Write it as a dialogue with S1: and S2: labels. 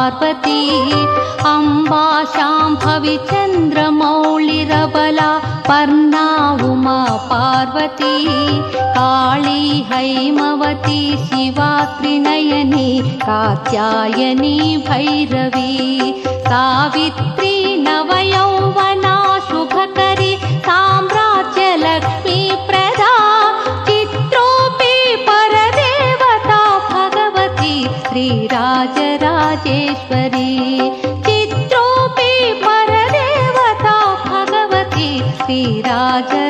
S1: Parvati Amba Shambhavi चन्द्रमौळिरबला Parna Uma Parvati Kali Haimavati Shiva Trinayani Katyayani Bhairavi Savitri नवयौवना शुभकरी साम्राज्यलक्ष्मी Prada चित्रोऽपि परदेवता Bhagavati Shrirajarajeshwari चित्रोऽपि परदेवता Bhagavati Shrirajarajeshwari.